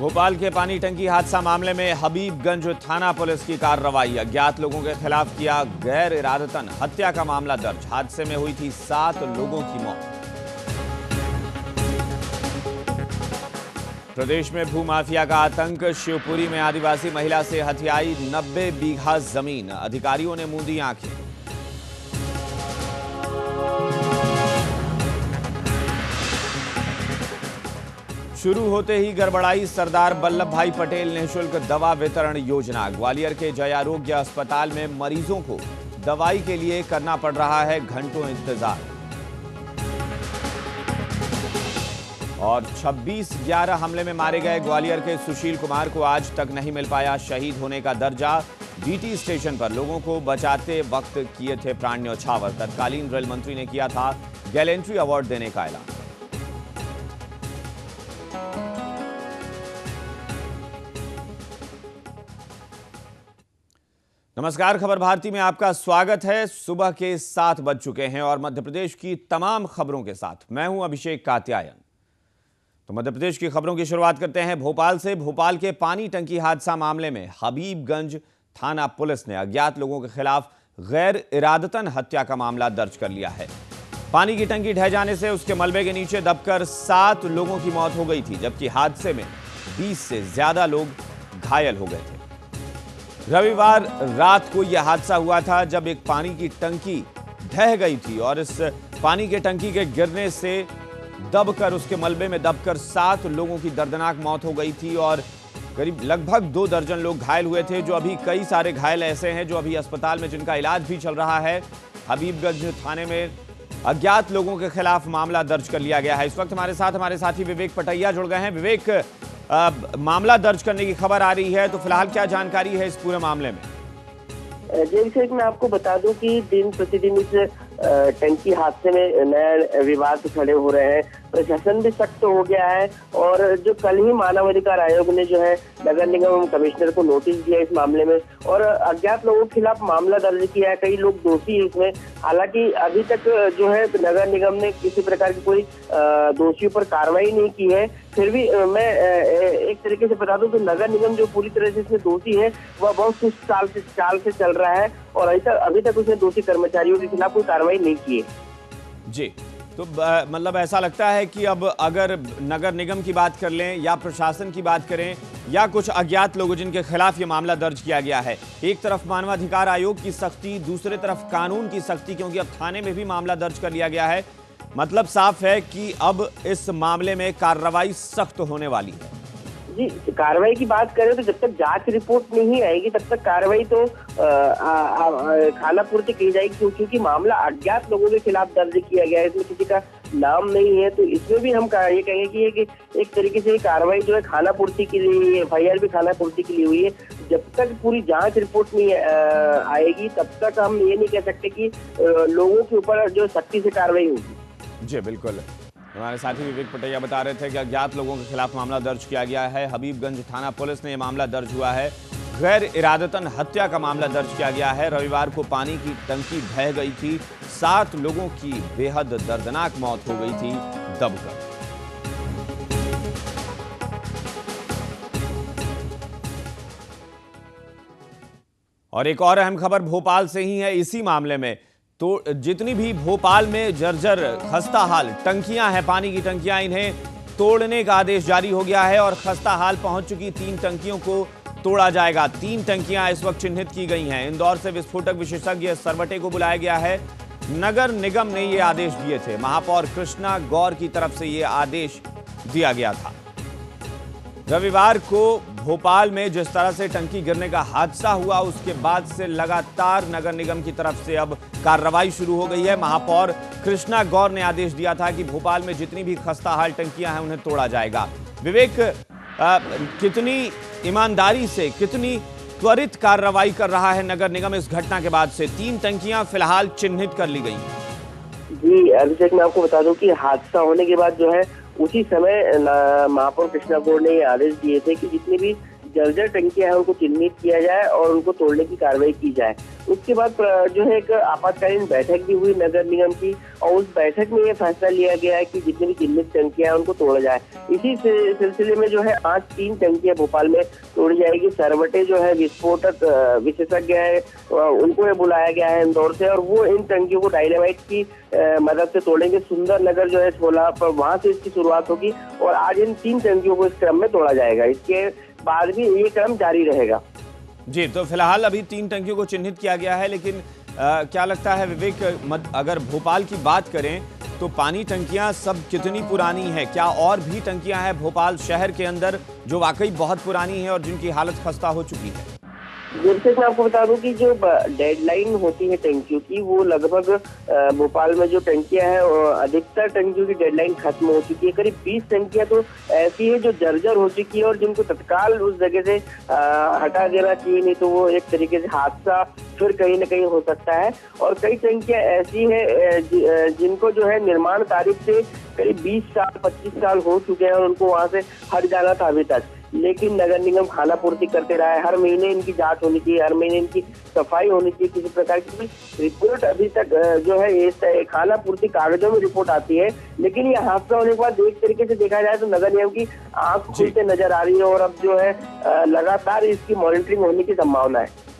भोपाल के पानी टंकी हादसा मामले में हबीबगंज थाना पुलिस की कार्रवाई। अज्ञात लोगों के खिलाफ किया गैर इरादतन हत्या का मामला दर्ज। हादसे में हुई थी 7 लोगों की मौत। प्रदेश में भूमाफिया का आतंक। शिवपुरी में आदिवासी महिला से हथियाई 90 बीघा जमीन। अधिकारियों ने मूंदी आंखें। शुरू होते ही गड़बड़ाई सरदार वल्लभ भाई पटेल निःशुल्क दवा वितरण योजना। ग्वालियर के जय आरोग्य अस्पताल में मरीजों को दवाई के लिए करना पड़ रहा है घंटों इंतजार। और 26/11 हमले में मारे गए ग्वालियर के सुशील कुमार को आज तक नहीं मिल पाया शहीद होने का दर्जा। बीटी स्टेशन पर लोगों को बचाते वक्त किए थे प्राण न्यौछावर। तत्कालीन रेल मंत्री ने किया था गैलेंट्री अवार्ड देने का ऐलान। नमस्कार, खबर भारती में आपका स्वागत है। सुबह के 7 बज चुके हैं और मध्य प्रदेश की तमाम खबरों के साथ मैं हूं अभिषेक कात्यायन। तो मध्य प्रदेश की खबरों की शुरुआत करते हैं भोपाल से। भोपाल के पानी टंकी हादसा मामले में हबीबगंज थाना पुलिस ने अज्ञात लोगों के खिलाफ गैर इरादतन हत्या का मामला दर्ज कर लिया है। पानी की टंकी ढह जाने से उसके मलबे के नीचे दबकर 7 लोगों की मौत हो गई थी, जबकि हादसे में 20 से ज्यादा लोग घायल हो गए थे। रविवार रात को यह हादसा हुआ था जब एक पानी की टंकी ढह गई थी और इस पानी के टंकी के गिरने से दबकर उसके मलबे में दबकर 7 लोगों की दर्दनाक मौत हो गई थी और करीब लगभग 2 दर्जन लोग घायल हुए थे। जो अभी कई सारे घायल ऐसे हैं जो अभी अस्पताल में जिनका इलाज भी चल रहा है। हबीबगंज थाने में अज्ञात लोगों के खिलाफ मामला दर्ज कर लिया गया है। इस वक्त हमारे साथी विवेक पटैया जुड़ गए हैं। विवेक, मामला दर्ज करने की खबर आ रही है, तो फिलहाल क्या जानकारी है इस पूरे मामले में? जैसे मैं आपको बता दूं कि दिन प्रतिदिन इस टंकी हादसे में नए विवाद खड़े हो रहे हैं। प्रशासन भी सख्त हो गया है और जो कल ही मानव अधिकार आयोग ने जो है नगर निगम कमिश्नर को नोटिस दिया इस मामले में और अज्ञात लोगों के खिलाफ मामला दर्ज किया है। कई लोग दोषी है इसमें। हालांकि अभी तक जो है नगर निगम ने किसी प्रकार की कोई दोषियों पर कार्रवाई नहीं की है। फिर भी मैं एक तरीके से बता दूं तो नगर निगम जो पूरी तरह से इसमें दोषी है वह बहुत सुस्त चाल से चल रहा है और अभी तक उसने दोषी कर्मचारियों के खिलाफ कोई कार्रवाई नहीं की है। जी, तो मतलब ऐसा लगता है कि अब अगर नगर निगम की बात कर लें या प्रशासन की बात करें या कुछ अज्ञात लोग जिनके खिलाफ ये मामला दर्ज किया गया है, एक तरफ मानवाधिकार आयोग की सख्ती, दूसरे तरफ कानून की सख्ती, क्योंकि अब थाने में भी मामला दर्ज कर लिया गया है। मतलब साफ है कि अब इस मामले में कार्रवाई सख्त होने वाली है। जी, कार्रवाई की बात करें तो जब तक जांच रिपोर्ट नहीं आएगी तब तक कार्रवाई तो खाना पूर्ति की जाएगी, क्योंकि मामला अज्ञात लोगों के खिलाफ दर्ज किया गया है। इसमें किसी का नाम नहीं है, तो इसमें भी हम ये कहेंगे कि एक तरीके से कार्रवाई जो है खाना पूर्ति के लिए, एफआईआर भी खाना पूर्ति के लिए हुई है। जब तक पूरी जांच रिपोर्ट नहीं आएगी तब तक हम ये नहीं कह सकते कि लोगों के ऊपर जो सख्ती से कार्रवाई होगी। जी बिल्कुल, हमारे साथी विवेक पटैया बता रहे थे कि अज्ञात लोगों के खिलाफ मामला दर्ज किया गया है। हबीबगंज थाना पुलिस ने यह मामला दर्ज हुआ है। गैर इरादतन हत्या का मामला दर्ज किया गया है। रविवार को पानी की टंकी ढह गई थी, 7 लोगों की बेहद दर्दनाक मौत हो गई थी दबकर। और एक और अहम खबर भोपाल से ही है इसी मामले में। तो जितनी भी भोपाल में जर्जर खस्ता हाल टंकियां हैं, पानी की टंकियां, इन्हें तोड़ने का आदेश जारी हो गया है और खस्ता हाल पहुंच चुकी 3 टंकियों को तोड़ा जाएगा। 3 टंकियां इस वक्त चिन्हित की गई हैं। इंदौर से विस्फोटक विशेषज्ञ सरवटे को बुलाया गया है। नगर निगम ने ये आदेश दिए थे। महापौर कृष्णा गौर की तरफ से ये आदेश दिया गया था। रविवार को भोपाल में जिस तरह से टंकी गिरने का हादसा हुआ उसके बाद से लगातार नगर निगम की तरफ से अब कार्रवाई शुरू हो गई है। महापौर कृष्णा गौर ने आदेश दिया था कि भोपाल में जितनी भी खस्ताहाल टंकियां हैं उन्हें तोड़ा जाएगा। विवेक, कितनी ईमानदारी से, कितनी त्वरित कार्रवाई कर रहा है नगर निगम इस घटना के बाद से? 3 टंकियां फिलहाल चिन्हित कर ली गई हैं। जी अभिषेक, मैं आपको बता दूं कि हादसा होने के बाद जो है उसी समय महापौर कृष्णा गौर ने ये आदेश दिए थे कि जितनी भी जर्जर टंकियां हैं उनको चिन्हित किया जाए और उनको तोड़ने की कार्रवाई की जाए। उसके बाद जो है एक आपातकालीन बैठक भी हुई नगर निगम की और उस बैठक में ये फैसला लिया गया है कि जितनी भी चिन्हित टंकियां हैं उनको तोड़ा जाए। इसी सिलसिले में जो है आज 3 टंकियां भोपाल में तोड़ी जाएगी। सरवटे जो है विस्फोटक विशेषज्ञ है उनको बुलाया गया है इंदौर से और वो इन टंकियों को डायनामाइट की मदद से तोड़ेंगे। सुंदर नगर जो है छोला पर वहां से इसकी शुरुआत होगी और आज इन 3 टंकियों को इस क्रम में तोड़ा जाएगा। इसके बाद भी ये क्रम जारी रहेगा। जी, तो फिलहाल अभी 3 टंकियों को चिन्हित किया गया है, लेकिन क्या लगता है विवेक, अगर भोपाल की बात करें तो पानी टंकियां सब कितनी पुरानी हैं? क्या और भी टंकियां हैं भोपाल शहर के अंदर जो वाकई बहुत पुरानी हैं और जिनकी हालत खस्ता हो चुकी है? जैसे मैं आपको बता दूं कि जो डेडलाइन होती है टंकियों की वो लगभग भोपाल में जो टंकियां हैं अधिकतर टंकियों की डेडलाइन खत्म हो चुकी है। करीब 20 टंकियां तो ऐसी है जो जर्जर हो चुकी है और जिनको तत्काल उस जगह से हटा देना चाहिए, नहीं तो वो एक तरीके से हादसा फिर कहीं न कहीं हो सकता है। और कई टंकियां ऐसी है जिनको जो है निर्माण तारीख से करीब 20 साल 25 साल हो चुके हैं और उनको वहां से हट जाना था अभी तक, लेकिन नगर निगम खाना पूर्ति करते रहा है। हर महीने इनकी जांच होनी चाहिए, हर महीने इनकी सफाई होनी चाहिए। किसी प्रकार की रिपोर्ट अभी तक जो है ये खाना पूर्ति कागजों में रिपोर्ट आती है, लेकिन ये हादसा होने के बाद एक तरीके से देखा जाए तो नगर निगम की आंख खुलते नजर आ रही है और अब जो है लगातार इसकी मॉनिटरिंग होने की संभावना है।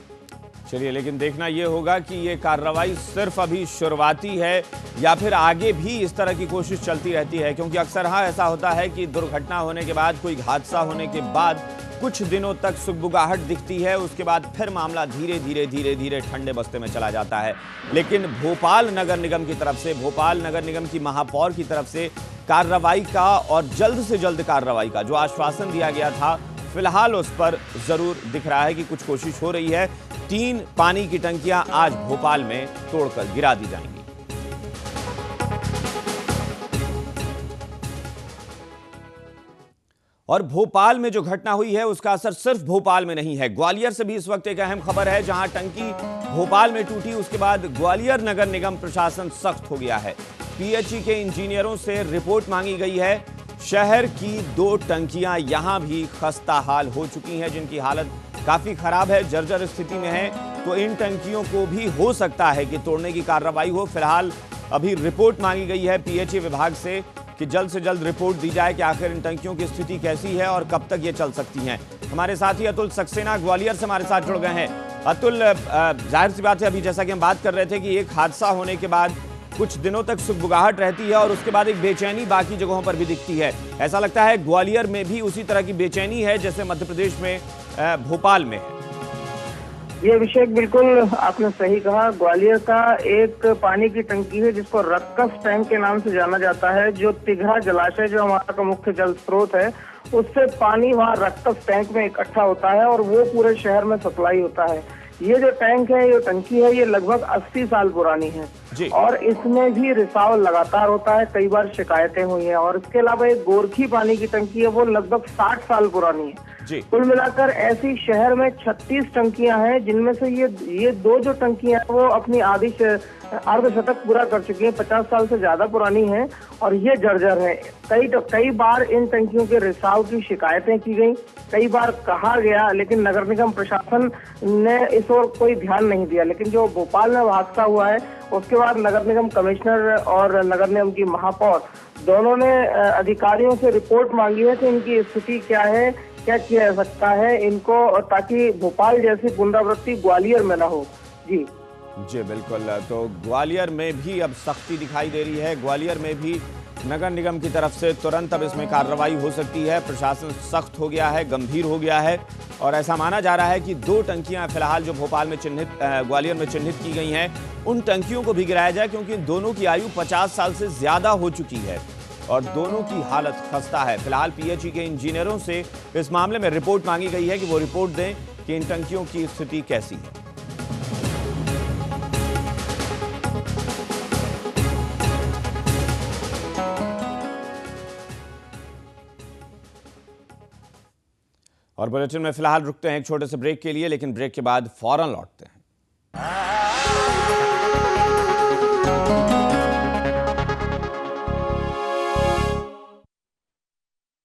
चलिए, लेकिन देखना ये होगा कि ये कार्रवाई सिर्फ अभी शुरुआती है या फिर आगे भी इस तरह की कोशिश चलती रहती है, क्योंकि अक्सर हाँ ऐसा होता है कि दुर्घटना होने के बाद, कोई हादसा होने के बाद कुछ दिनों तक सुगबुगाहट दिखती है, उसके बाद फिर मामला धीरे धीरे ठंडे बस्ते में चला जाता है। लेकिन भोपाल नगर निगम की तरफ से, भोपाल नगर निगम की महापौर की तरफ से कार्रवाई का और जल्द से जल्द कार्रवाई का जो आश्वासन दिया गया था, फिलहाल उस पर जरूर दिख रहा है कि कुछ कोशिश हो रही है। 3 पानी की टंकियां आज भोपाल में तोड़कर गिरा दी जाएंगी। और भोपाल में जो घटना हुई है उसका असर सिर्फ भोपाल में नहीं है, ग्वालियर से भी इस वक्त एक अहम खबर है। जहां टंकी भोपाल में टूटी उसके बाद ग्वालियर नगर निगम प्रशासन सख्त हो गया है। पीएचई के इंजीनियरों से रिपोर्ट मांगी गई है। शहर की 2 टंकियां यहां भी खस्ता हाल हो चुकी हैं, जिनकी हालत काफी खराब है, जर्जर स्थिति में है। तो इन टंकियों को भी हो सकता है कि तोड़ने की कार्रवाई हो। फिलहाल अभी रिपोर्ट मांगी गई है पीएचई विभाग से कि जल्द से जल्द रिपोर्ट दी जाए कि आखिर इन टंकियों की स्थिति कैसी है और कब तक ये चल सकती हैं। हमारे साथी अतुल सक्सेना ग्वालियर से हमारे साथ जुड़ गए हैं। अतुल, जाहिर सी बात है, अभी जैसा कि हम बात कर रहे थे कि एक हादसा होने के बाद कुछ दिनों तक सुगबुगाहट रहती है और उसके बाद एक बेचैनी बाकी जगहों पर भी दिखती है। ऐसा लगता है ग्वालियर में भी उसी तरह की बेचैनी है जैसे मध्य प्रदेश में भोपाल में है। ये अभिषेक, बिल्कुल आपने सही कहा। ग्वालियर का एक पानी की टंकी है जिसको रक्कस टैंक के नाम से जाना जाता है, जो तिघरा जलाशय जो हमारा का मुख्य जल स्रोत है उससे पानी वहाँ रक्कस टैंक में इकट्ठा होता है और वो पूरे शहर में सप्लाई होता है। ये जो टैंक है, ये टंकी है, ये लगभग 80 साल पुरानी है और इसमें भी रिसाव लगातार होता है। कई बार शिकायतें हुई हैं। और इसके अलावा एक गोरखी पानी की टंकी है, वो लगभग 60 साल पुरानी है। कुल मिलाकर ऐसी शहर में 36 टंकियां हैं, जिनमें से ये 2 जो टंकियां हैं वो अपनी आधी अर्धशतक पूरा कर चुकी हैं, 50 साल से ज्यादा पुरानी हैं और ये जर्जर है। कई बार इन टंकियों के रिसाव की शिकायतें की गई, कई बार कहा गया, लेकिन नगर निगम प्रशासन ने इस ओर कोई ध्यान नहीं दिया। लेकिन जो भोपाल में हादसा हुआ है उसके बाद नगर निगम कमिश्नर और नगर निगम की महापौर दोनों ने अधिकारियों से रिपोर्ट मांगी है कि इनकी स्थिति क्या है, क्या किया जा सकता है इनको, ताकि भोपाल जैसी पुनरावृत्ति ग्वालियर में ना हो। जी बिल्कुल। तो ग्वालियर में भी अब सख्ती दिखाई दे रही है। ग्वालियर में भी नगर निगम की तरफ से तुरंत अब इसमें कार्रवाई हो सकती है। प्रशासन सख्त हो गया है, गंभीर हो गया है और ऐसा माना जा रहा है कि 2 टंकियां फिलहाल जो भोपाल में ग्वालियर में चिन्हित की गई हैं, उन टंकियों को भी गिराया जाए, क्योंकि दोनों की आयु 50 साल से ज्यादा हो चुकी है और दोनों की हालत खस्ता है। फिलहाल पीएचई के इंजीनियरों से इस मामले में रिपोर्ट मांगी गई है कि वो रिपोर्ट दें कि इन टंकियों की स्थिति कैसी है। और बुलेटिन में फिलहाल रुकते हैं एक छोटे से ब्रेक के लिए, लेकिन ब्रेक के बाद फौरन लौटते हैं।